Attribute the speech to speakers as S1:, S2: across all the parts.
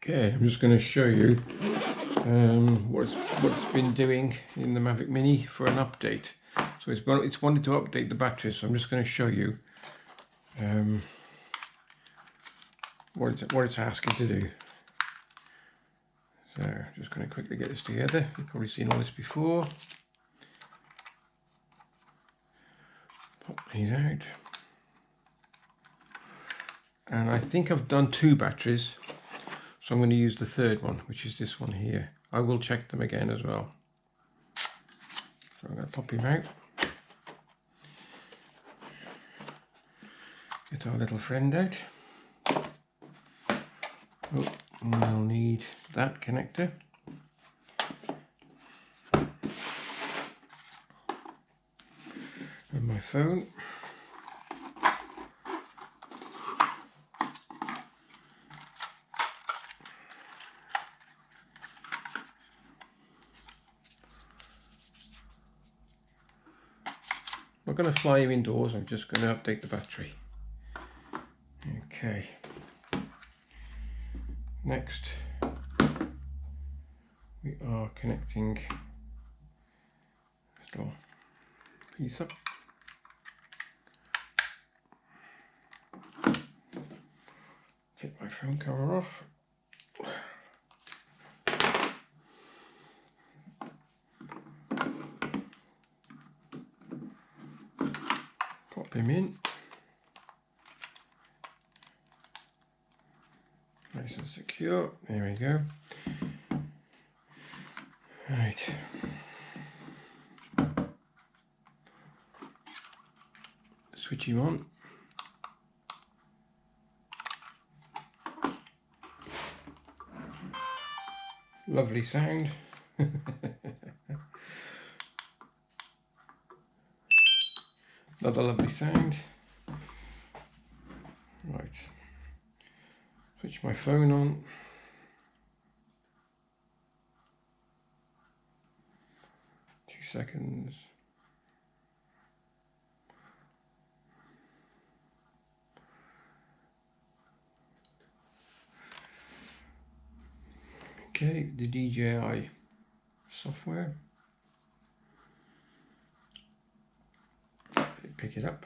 S1: Okay, I'm just going to show you what it's been doing in the MAVIC Mini for an update. So it's wanted to update the battery, so I'm just going to show you what it's asking to do. So I'm just going to quickly get this together. You've probably seen all this before. Pop these out. And I think I've done 2 batteries, so I'm going to use the third one, which is this one here. I will check them again as well. So I'm going to pop him out. Get our little friend out. Oh, and I'll need that connector. And my phone. I'm not going to fly him indoors, I'm just going to update the battery. Okay. Next, we are connecting this little piece up. Take my phone cover off. Pop him in. Nice and secure. There we go. Right. Switch him on. Lovely sound. Another lovely sound. Right. Switch my phone on. Two seconds. Okay, the DJI software. Pick it up.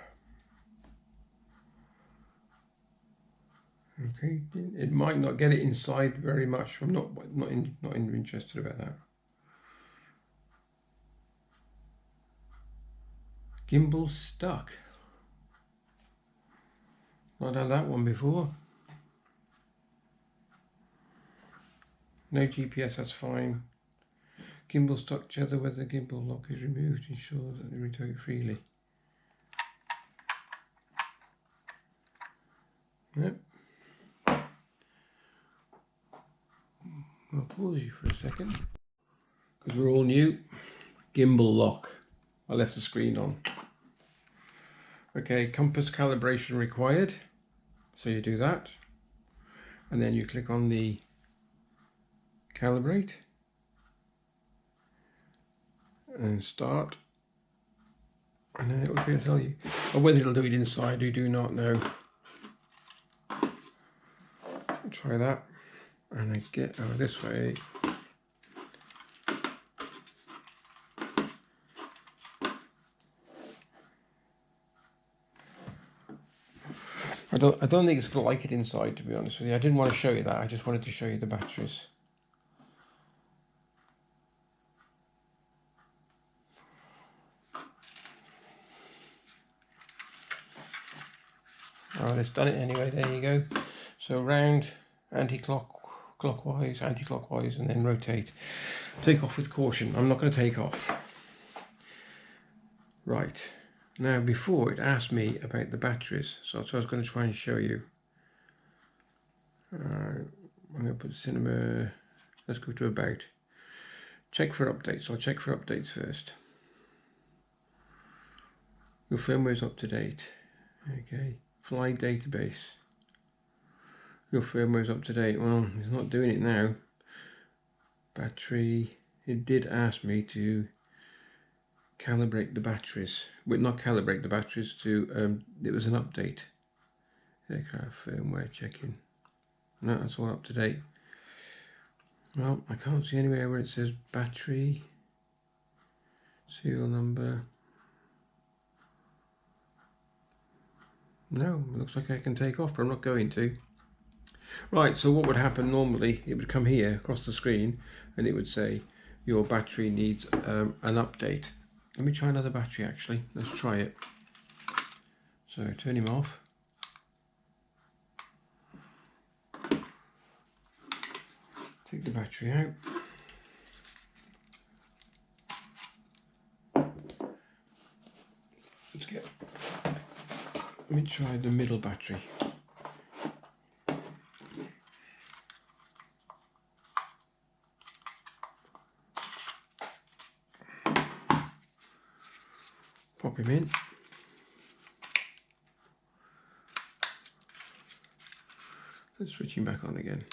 S1: Okay, it might not get it inside very much. I'm not interested about that. Gimbal stuck. Not had that one before. No GPS, that's fine. Gimbal stuck together where the gimbal lock is removed ensures that they rotate freely. Yep. I'll pause you for a second because we're all new. Gimbal lock. I left the screen on. Okay, compass calibration required. So you do that, and then you click on the calibrate and start, and then it will tell you. Or whether it'll do it inside, we do not know. Try that, and I get over this way. I don't think it's going to like it inside, to be honest with you. I didn't want to show you that. I just wanted to show you the batteries. Alright, it's done it anyway. There you go. So round, clockwise, anti-clockwise, and then rotate. Take off with caution. I'm not going to take off. Right. Now, before it asked me about the batteries, so I was going to try and show you. I'm going to put cinema. Let's go to about. Check for updates. I'll check for updates first. Your firmware is up to date. Okay. Fly database. Your firmware is up to date. Well, it's not doing it now. Battery. It did ask me to calibrate the batteries. Well, not calibrate the batteries, to it was an update. Aircraft firmware checking. No, that's all up to date. Well, I can't see anywhere where it says battery, serial number. No, it looks like I can take off, but I'm not going to. Right, so what would happen normally, it would come here across the screen and it would say your battery needs an update. Let me try another battery actually. Let's try it. So turn him off. Take the battery out. Let me try the middle battery. Pop him in. Let's switch him back on again.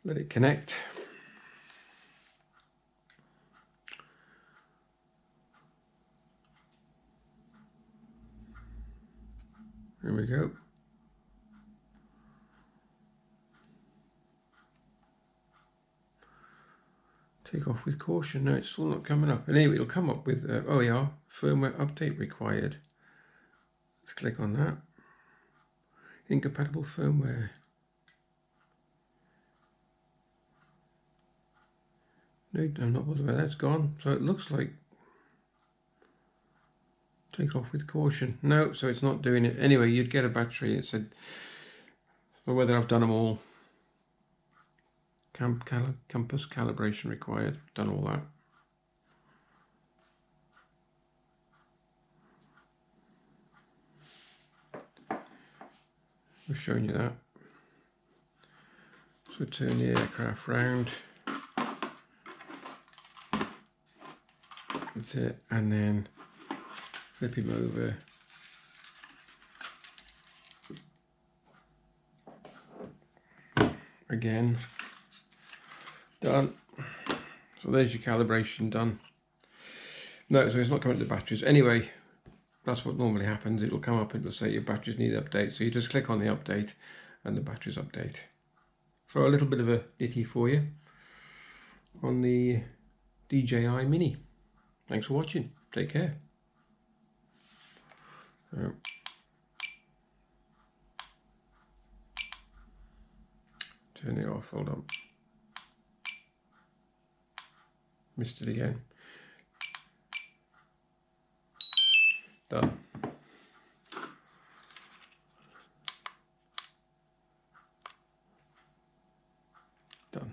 S1: Let it connect. There we go. Take off with caution. No, it's still not coming up. And anyway, it'll come up with, oh yeah, firmware update required. Let's click on that. Incompatible firmware. No, I'm not bothered about that. It's gone. So it looks like take off with caution. No, so it's not doing it. Anyway, you'd get a battery. It said, or whether I've done them all. Compass calibration required. Done all that. We've shown you that. So turn the aircraft round. That's it. And then flip him over. Again. Done. So there's your calibration done. No, so it's not coming to the batteries. Anyway, that's what normally happens. It'll come up and it'll say your batteries need update. So you just click on the update and the batteries update. So a little bit of a ditty for you on the DJI Mini. Thanks for watching. Take care. Turn it off. Hold on. Missed it again. Done. Done.